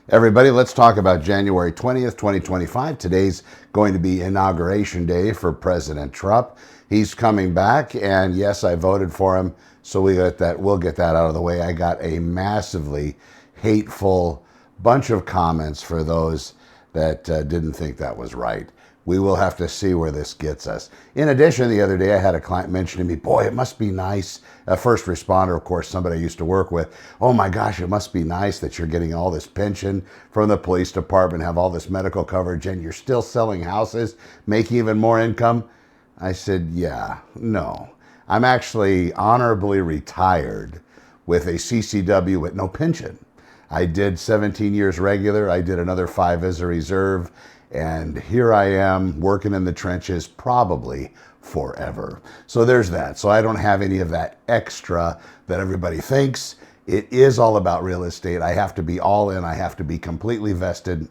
Everybody, let's talk about January 20th, 2025. Today's going to be Inauguration Day for President Trump. He's coming back, and yes, I voted for him, so we'll get that out of the way. I got a massively hateful bunch of comments for those that didn't think that was right. We will have to see where this gets us. In addition, the other day I had a client mention to me, boy, it must be nice. A first responder, of course, somebody I used to work with. Oh my gosh, it must be nice that you're getting all this pension from the police department, have all this medical coverage, and you're still selling houses, making even more income. I said, yeah, no. I'm actually honorably retired with a CCW with no pension. I did 17 years regular. I did another 5 as a reserve. And here I am working in the trenches probably forever. So there's that. So I don't have any of that extra that everybody thinks. It is all about real estate. I have to be all in. I have to be completely vested.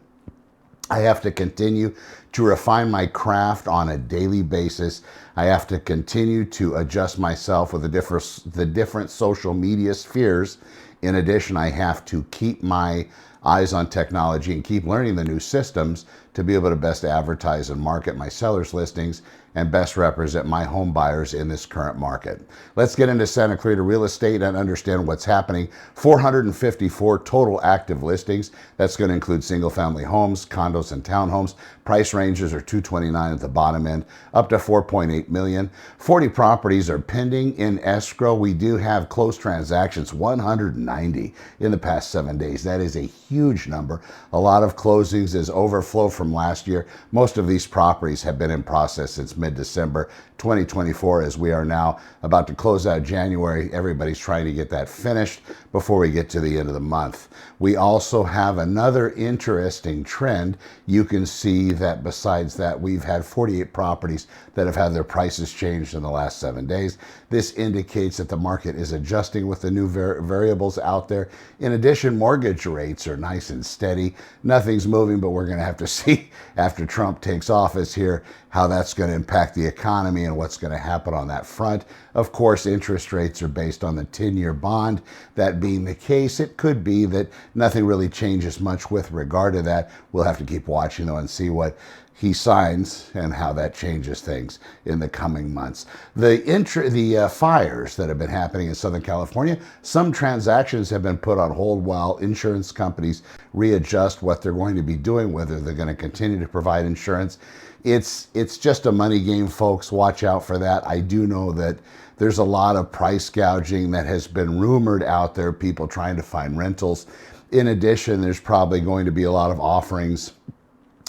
I have to continue to refine my craft on a daily basis. I have to continue to adjust myself with the different social media spheres. In addition, I have to keep my eyes on technology and keep learning the new systems to be able to best advertise and market my sellers listings and best represent my home buyers in this current market. Let's get into Santa Clarita real estate and understand what's happening. 454 total active listings. That's going to include single family homes, condos, and townhomes. Price ranges are $229 at the bottom end, up to $4.8 million. 40 properties are pending in escrow. We do have closed transactions, 190 in the past 7 days. That is a huge number. A lot of closings is overflow from last year. Most of these properties have been in process since mid-December 2024. As we are now about to close out January, everybody's trying to get that finished before we get to the end of the month. We also have another interesting trend. You can see that besides that, we've had 48 properties that have had their prices changed in the last 7 days. This indicates that the market is adjusting with the new variables out there. In addition, mortgage rates are nice and steady. Nothing's moving, but we're going to have to see after Trump takes office here how that's going to impact the economy and what's going to happen on that front. Of course, interest rates are based on the 10-year bond. That being the case, it could be that nothing really changes much with regard to that. We'll have to keep watching, though, and see what he signs and how that changes things in the coming months. The fires that have been happening in Southern California, some transactions have been put on hold while insurance companies readjust what they're going to be doing, whether they're going to continue to provide insurance. It's just a money game, folks. Watch out for that. I do know that there's a lot of price gouging that has been rumored out there, people trying to find rentals. In addition, there's probably going to be a lot of offerings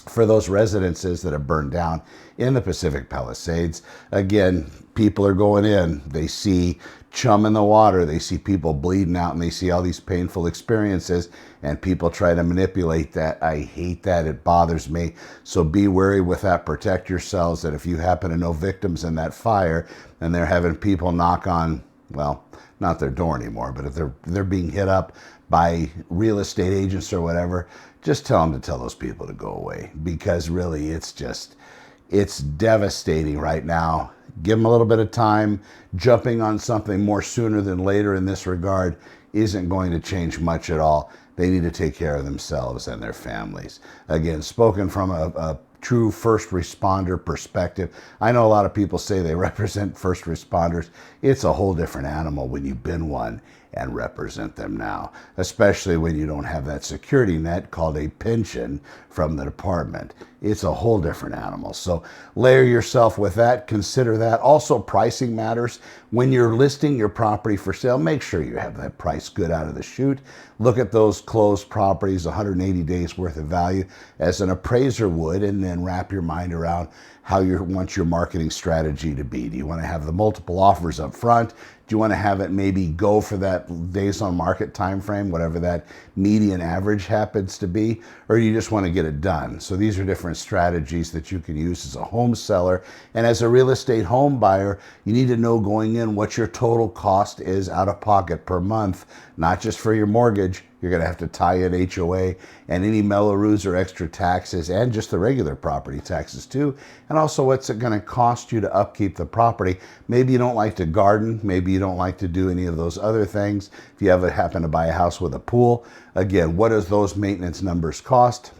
for those residences that have burned down in the Pacific Palisades. Again, people are going in, they see chum in the water, they see people bleeding out, and they see all these painful experiences, and people try to manipulate that. I hate that. It bothers me. So be wary with that. Protect yourselves, that if you happen to know victims in that fire and they're having people knock on, well, not their door anymore, but if they're being hit up by real estate agents or whatever, just tell them to tell those people to go away, because really it's devastating right now. Give them a little bit of time. Jumping on something more sooner than later in this regard isn't going to change much at all. They need to take care of themselves and their families. Again, spoken from a true first responder perspective. I know a lot of people say they represent first responders. It's a whole different animal when you've been one and represent them now, especially when you don't have that security net called a pension from the department. It's a whole different animal. So layer yourself with that, consider that. Also, pricing matters. When you're listing your property for sale, make sure you have that price good out of the chute. Look at those closed properties, 180 days worth of value, as an appraiser would, and then wrap your mind around how you want your marketing strategy to be. Do you want to have the multiple offers up front? Do you want to have it maybe go for that days on market time frame, whatever that median average happens to be, or do you just want to get it done? So these are different strategies that you can use as a home seller. And as a real estate home buyer, you need to know going in what your total cost is out of pocket per month, not just for your mortgage, You're going to have to tie in HOA and any mellows or extra taxes and just the regular property taxes too. And also what's it going to cost you to upkeep the property. Maybe you don't like to garden. Maybe you don't like to do any of those other things. If you ever happen to buy a house with a pool, again, what does those maintenance numbers cost?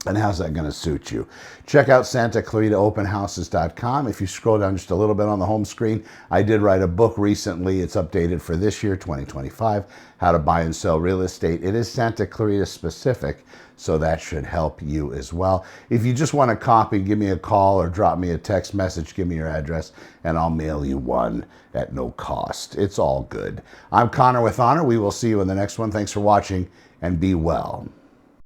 And how's that going to suit you? Check out SantaClaritaOpenHouses.com. If you scroll down just a little bit on the home screen, I did write a book recently. It's updated for this year, 2025, How to Buy and Sell Real Estate. It is Santa Clarita specific, so that should help you as well. If you just want a copy, give me a call or drop me a text message, give me your address, and I'll mail you one at no cost. It's all good. I'm Connor with Honor. We will see you in the next one. Thanks for watching, and be well.